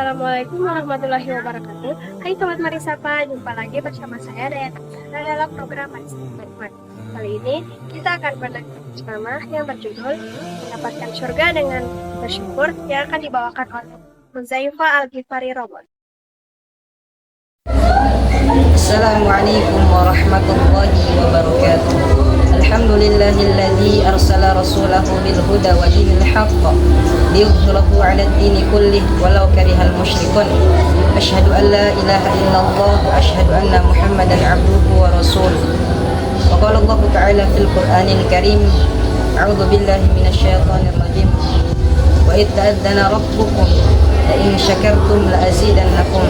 Assalamualaikum warahmatullahi wabarakatuh. Hai Sobat Marisapa, jumpa lagi bersama saya Dayat Aksana dalam program Marisapa Beriman. Kali ini kita akan belajar bersama yang berjudul Mendapatkan Surga dengan Bersyukur yang akan dibawakan oleh Huzaifah Al-Ghifari Robot. Assalamualaikum warahmatullahi wabarakatuh. Alhamdulillahilladzi arsala rasulahu bil huda wa dinil haqq liyudhhirahu 'ala ad-dini kullih walau karihal musyrikun. Asyhadu an la ilaha illallah wa asyhadu anna Muhammadan 'abduhu wa rasuluh. Wa qala Allah ta'ala fil Qur'anil Karim, a'udzu billahi minasyaitonir rajim. Wa idh ta'adzana rabbukum la in syakartum la azidannakum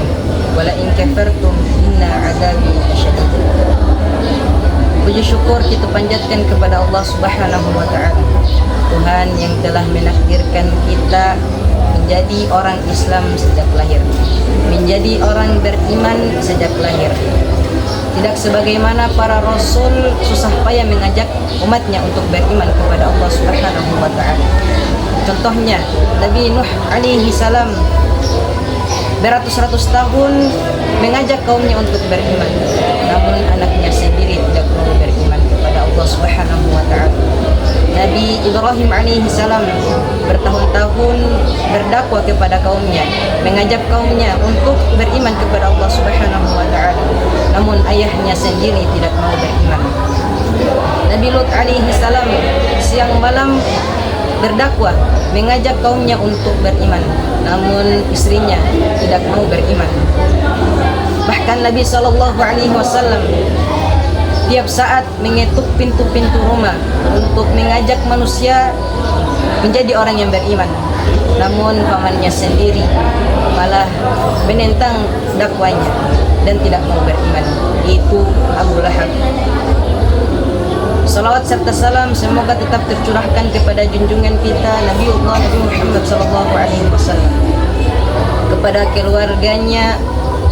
wa la in kafartum inna 'adzabi lasyadid. Puji syukur kita panjatkan kepada Allah Subhanahu wa Ta'ala, Tuhan yang telah menakdirkan kita menjadi orang Islam sejak lahir, menjadi orang beriman sejak lahir. Tidak sebagaimana para rasul susah payah mengajak umatnya untuk beriman kepada Allah Subhanahu wa Ta'ala. Contohnya Nabi Nuh alaihi salam beratus-ratus tahun mengajak kaumnya untuk beriman, namun anaknya sendiri tidak mau beriman kepada Allah Subhanahu wa Ta'ala. Nabi Ibrahim alaihi salam bertahun-tahun berdakwah kepada kaumnya, mengajak kaumnya untuk beriman kepada Allah Subhanahu wa Ta'ala, namun ayahnya sendiri tidak mau beriman. Nabi Lut alaihi salam siang malam berdakwah, mengajak kaumnya untuk beriman, namun istrinya tidak mau beriman. Bahkan Nabi SAW tiap saat mengetuk pintu-pintu rumah untuk mengajak manusia menjadi orang yang beriman, namun pamannya sendiri malah menentang dakwanya dan tidak mau beriman, yaitu Abu Lahab. Salawat serta salam semoga tetap tercurahkan kepada junjungan kita Nabi Muhammad SAW, kepada keluarganya,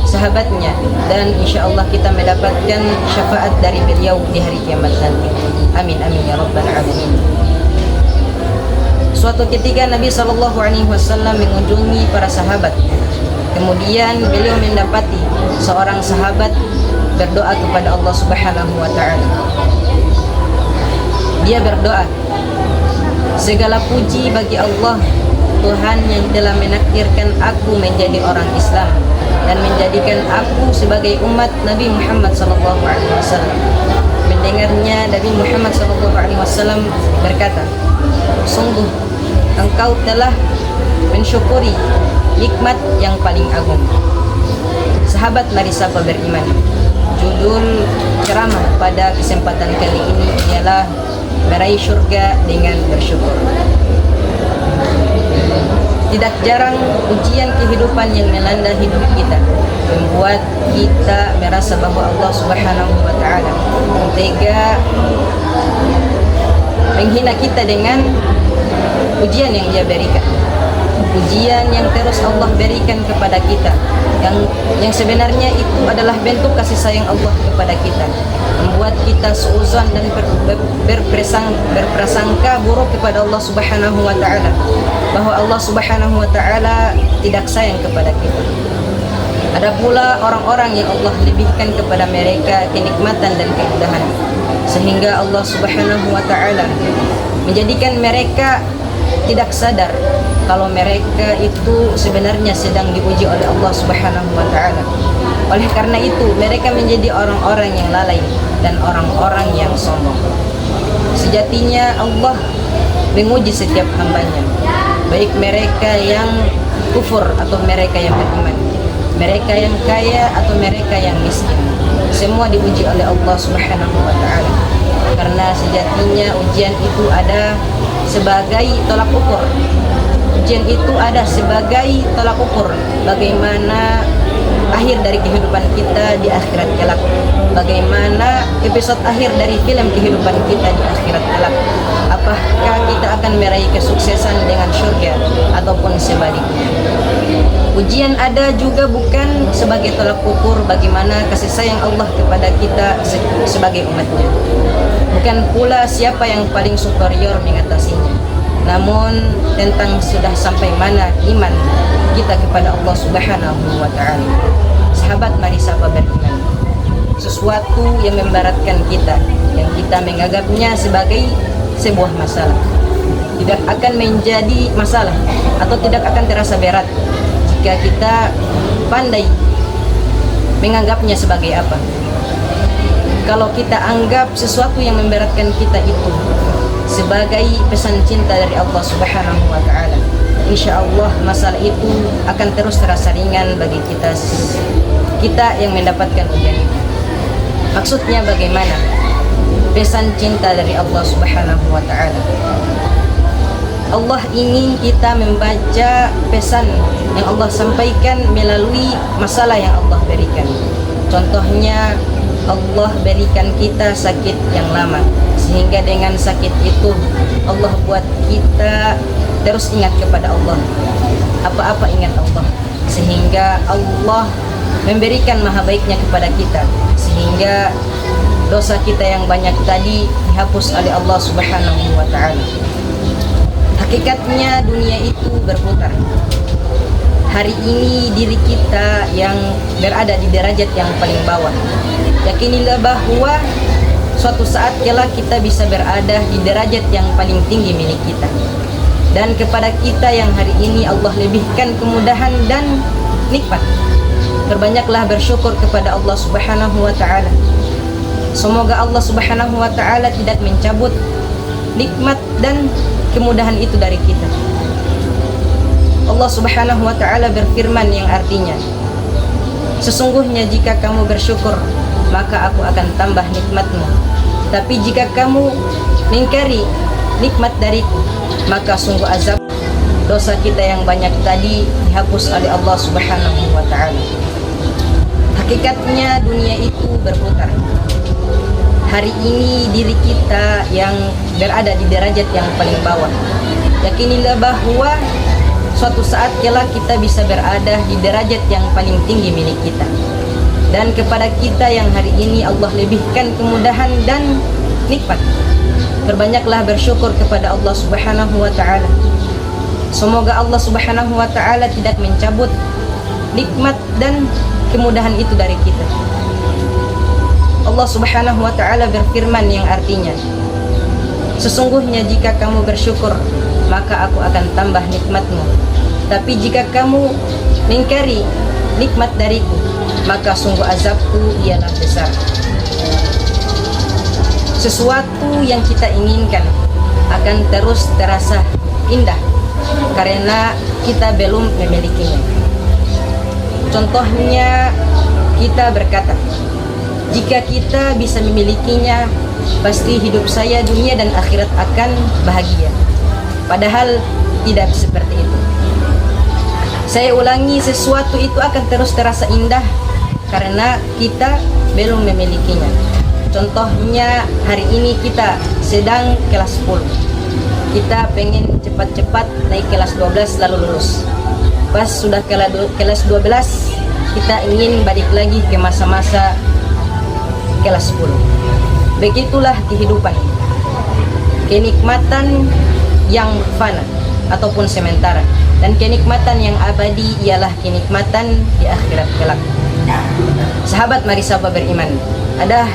sahabatnya, dan insya Allah kita mendapatkan syafaat dari beliau di hari kiamat nanti. Amin amin ya rabbal alamin. Suatu ketika Nabi SAW mengunjungi para sahabat. Kemudian beliau mendapati seorang sahabat berdoa kepada Allah Subhanahu wa Ta'ala. Dia berdoa, segala puji bagi Allah, Tuhan yang telah menakdirkan aku menjadi orang Islam dan menjadikan aku sebagai umat Nabi Muhammad SAW. Mendengarnya Nabi Muhammad SAW berkata, sungguh engkau telah mensyukuri nikmat yang paling agung. Sahabat Marisapa Beriman, judul ceramah pada kesempatan kali ini ialah meraih surga dengan bersyukur. Tidak jarang ujian kehidupan yang melanda hidup kita membuat kita merasa bahwa Allah Subhanahu wa Ta'ala tega menghina kita dengan ujian yang Dia berikan. Ujian yang terus Allah berikan kepada kita, yang sebenarnya itu adalah bentuk kasih sayang Allah kepada kita, membuat kita seuzon dan berprasangka buruk kepada Allah Subhanahu wa Ta'ala, bahwa Allah Subhanahu wa Ta'ala tidak sayang kepada kita. Ada pula orang-orang yang Allah lebihkan kepada mereka kenikmatan dan kemudahan, sehingga Allah Subhanahu wa Ta'ala menjadikan mereka tidak sadar kalau mereka itu sebenarnya sedang diuji oleh Allah Subhanahu wa Ta'ala. Oleh karena itu mereka menjadi orang-orang yang lalai dan orang-orang yang sombong. Sejatinya Allah menguji setiap hambanya, baik mereka yang kufur atau mereka yang beriman, mereka yang kaya atau mereka yang miskin. Semua diuji oleh Allah Subhanahu wa Ta'ala, karena sejatinya ujian itu ada sebagai tolak ukur. Ujian itu ada sebagai tolak ukur bagaimana akhir dari kehidupan kita di akhirat kelak, bagaimana episode akhir dari film kehidupan kita di akhirat kelak. Apakah kita akan meraih kesuksesan dengan surga ataupun sebaliknya. Ujian ada juga bukan sebagai tolak ukur bagaimana kasih sayang Allah kepada kita sebagai umatnya, bukan pula siapa yang paling superior mengatasinya. Namun tentang sudah sampai mana iman kita kepada Allah Subhanahu wa Ta'ala. Sahabat, mari sama beriman. Sesuatu yang memberatkan kita, yang kita menganggapnya sebagai sebuah masalah, tidak akan menjadi masalah atau tidak akan terasa berat jika kita pandai menganggapnya sebagai apa. Kalau kita anggap sesuatu yang memberatkan kita itu sebagai pesan cinta dari Allah Subhanahu wa Ta'ala, insya Allah masalah itu akan terus terasa ringan bagi kita yang mendapatkan ujian itu. Maksudnya bagaimana? Pesan cinta dari Allah Subhanahu wa Ta'ala. Allah ingin kita membaca pesan yang Allah sampaikan melalui masalah yang Allah berikan. Contohnya, Allah berikan kita sakit yang lama, sehingga dengan sakit itu Allah buat kita terus ingat kepada Allah. Apa-apa ingat Allah, sehingga Allah memberikan maha baiknya kepada kita, sehingga dosa kita yang banyak tadi dihapus oleh Allah Subhanahu wa Ta'ala. Hakikatnya dunia itu berputar. Hari ini diri kita yang berada di derajat yang paling bawah. Yakinilah bahwa suatu saat kelak kita bisa berada di derajat yang paling tinggi milik kita. Dan kepada kita yang hari ini Allah lebihkan kemudahan dan nikmat, berbanyaklah bersyukur kepada Allah Subhanahu wa Ta'ala. Semoga Allah Subhanahu wa Ta'ala tidak mencabut nikmat dan kemudahan itu dari kita. Allah Subhanahu wa Ta'ala berfirman yang artinya, sesungguhnya jika kamu bersyukur, maka aku akan tambah nikmatmu. Tapi jika kamu mengingkari nikmat dariku, maka sungguh azab dosa kita yang banyak tadi dihapus oleh Allah Subhanahu wa Ta'ala. Hakikatnya dunia itu berputar. Hari ini diri kita yang berada di derajat yang paling bawah. Yakinilah bahwa suatu saat kelak kita bisa berada di derajat yang paling tinggi milik kita. Dan kepada kita yang hari ini Allah lebihkan kemudahan dan nikmat, berbanyaklah bersyukur kepada Allah Subhanahu wa Ta'ala. Semoga Allah Subhanahu wa Ta'ala tidak mencabut nikmat dan kemudahan itu dari kita. Allah Subhanahu wa Ta'ala berfirman yang artinya, sesungguhnya jika kamu bersyukur, maka aku akan tambah nikmatmu. Tapi jika kamu mengingkari nikmat dariku, maka sungguh azabku ialah besar. Sesuatu yang kita inginkan akan terus terasa indah karena kita belum memilikinya. Contohnya, kita berkata, jika kita bisa memilikinya, pasti hidup saya dunia dan akhirat akan bahagia. Padahal tidak seperti itu. Saya ulangi, sesuatu itu akan terus terasa indah karena kita belum memilikinya. Contohnya, hari ini kita sedang kelas 10. Kita pengen cepat-cepat naik kelas 12 lalu lulus. Pas sudah kelas 12, kita ingin balik lagi ke masa-masa kelas 10. Begitulah kehidupan. Kenikmatan yang fana ataupun sementara, dan kenikmatan yang abadi ialah kenikmatan di akhirat kelak. Sahabat, mari sama beriman. Ada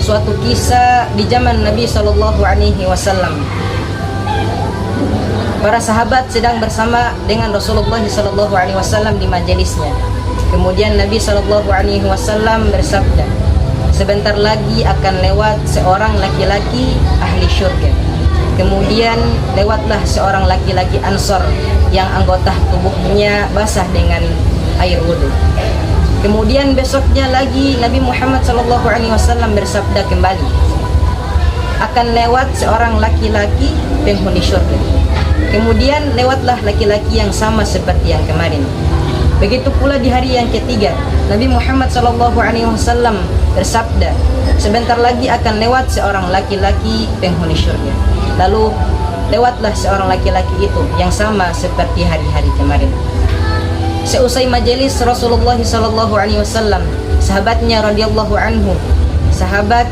suatu kisah di zaman Nabi SAW. Para sahabat sedang bersama dengan Rasulullah SAW di majelisnya. Kemudian Nabi SAW bersabda, sebentar lagi akan lewat seorang laki-laki ahli syurga. Kemudian lewatlah seorang laki-laki Ansor yang anggota tubuhnya basah dengan air wudhu. Kemudian besoknya lagi Nabi Muhammad SAW bersabda kembali, akan lewat seorang laki-laki penghuni syurga. Kemudian lewatlah laki-laki yang sama seperti yang kemarin. Begitu pula di hari yang ketiga, Nabi Muhammad SAW bersabda, sebentar lagi akan lewat seorang laki-laki penghuni syurga. Lalu lewatlah seorang laki-laki itu yang sama seperti hari-hari kemarin. Seusai majelis Rasulullah SAW, sahabatnya radhiyallahu anhu, sahabat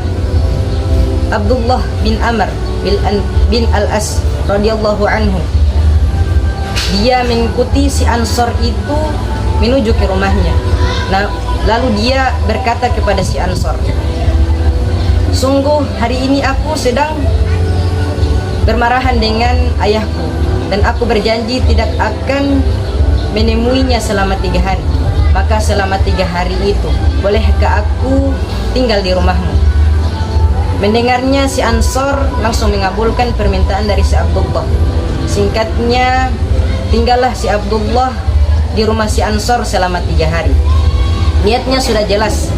Abdullah bin Amr bin Al-As radhiyallahu anhu. Dia mengikuti si Ansor itu menuju ke rumahnya. Nah, lalu dia berkata kepada si Ansor, "Sungguh hari ini aku sedang bermarahan dengan ayahku, dan aku berjanji tidak akan menemuinya selama 3 hari. Maka selama 3 hari itu, bolehkah aku tinggal di rumahmu?" Mendengarnya si Ansor langsung mengabulkan permintaan dari si Abdullah. Singkatnya, tinggallah si Abdullah di rumah si Ansor selama 3 hari. Niatnya sudah jelas,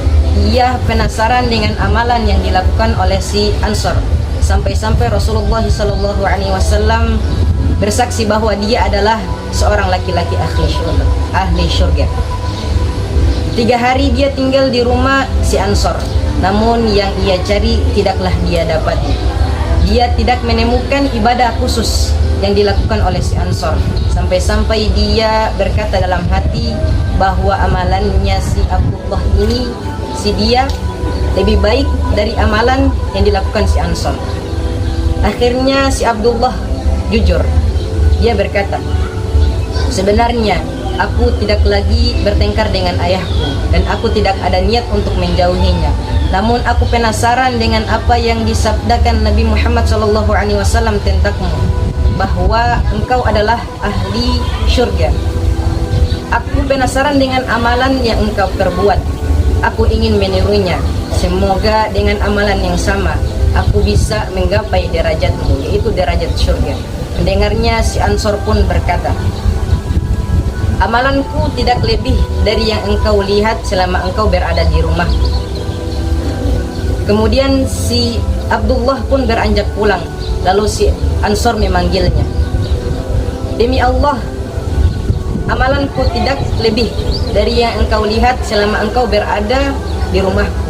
ia penasaran dengan amalan yang dilakukan oleh si Ansor. Sampai-sampai Rasulullah SAW bersaksi bahwa dia adalah seorang laki-laki ahli syurga. 3 hari dia tinggal di rumah si Ansor, namun yang ia cari tidaklah dia dapati. Dia tidak menemukan ibadah khusus yang dilakukan oleh si Ansor, sampai-sampai dia berkata dalam hati bahwa amalannya si Abdullah ini, si dia, lebih baik dari amalan yang dilakukan si Ansor. Akhirnya si Abdullah jujur. Dia berkata, "Sebenarnya aku tidak lagi bertengkar dengan ayahku, dan aku tidak ada niat untuk menjauhinya. Namun aku penasaran dengan apa yang disabdakan Nabi Muhammad SAW tentangmu, bahwa engkau adalah ahli syurga. Aku penasaran dengan amalan yang engkau perbuat. Aku ingin menirunya. Semoga dengan amalan yang sama aku bisa menggapai derajatmu, yaitu derajat syurga." Mendengarnya si Ansor pun berkata, "Amalanku tidak lebih dari yang engkau lihat selama engkau berada di rumah." Kemudian si Abdullah pun beranjak pulang. Lalu si Ansor memanggilnya, "Demi Allah, amalanku tidak lebih dari yang engkau lihat selama engkau berada di rumahku.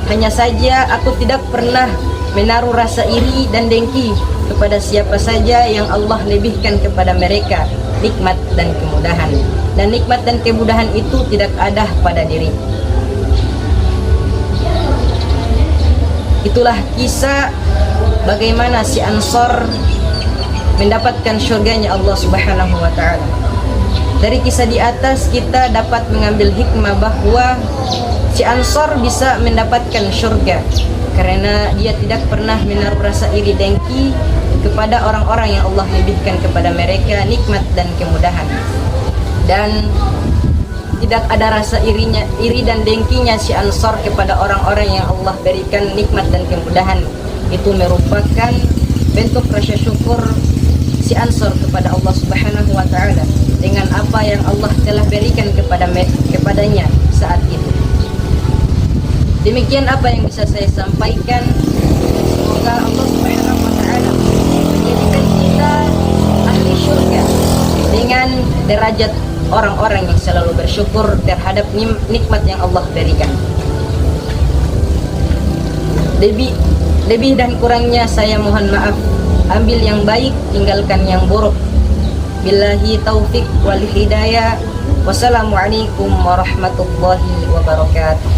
Hanya saja aku tidak pernah menaruh rasa iri dan dengki kepada siapa saja yang Allah lebihkan kepada mereka nikmat dan kemudahan. Dan nikmat dan kemudahan itu tidak ada pada diri." Itulah kisah bagaimana si Ansor mendapatkan syurganya Allah Subhanahu wa Ta'ala. Dari kisah di atas kita dapat mengambil hikmah bahwa si Ansor bisa mendapatkan syurga karena dia tidak pernah menaruh rasa iri dengki kepada orang-orang yang Allah lebihkan kepada mereka nikmat dan kemudahan. Dan tidak ada rasa iri dan dengkinya si Ansor kepada orang-orang yang Allah berikan nikmat dan kemudahan. Itu merupakan bentuk rasa syukur si Ansor kepada Allah Subhanahu wa Ta'ala dengan apa yang Allah telah berikan kepadanya saat itu. Demikian apa yang bisa saya sampaikan. Semoga Allah Subhanahu wa Ta'ala menjadikan kita ahli syurga dengan derajat orang-orang yang selalu bersyukur terhadap nikmat yang Allah berikan. Lebih dan kurangnya saya mohon maaf. Ambil yang baik, tinggalkan yang buruk. Billahi taufik wal hidayah. Wassalamualaikum warahmatullahi wabarakatuh.